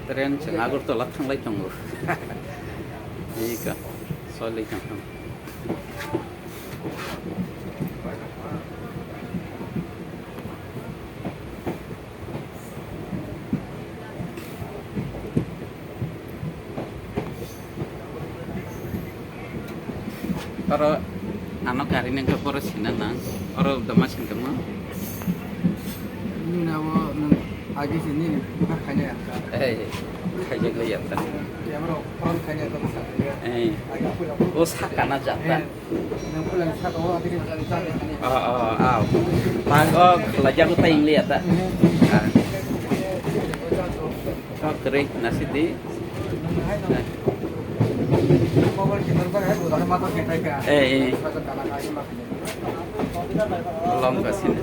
Tren जों आगरतला थांलाय दंगौ इका सलै थांथां Oro ano kari nang kaporo sinana oro damasin kamu ini nawa agi sini bukan hanya kayak lihat kan ya bro orang hanya itu besar agak pulang oh sakana jata yang pulang satu orang tadi tago belajar tuh ting lihat tak oh kering nasi di belum ke sini.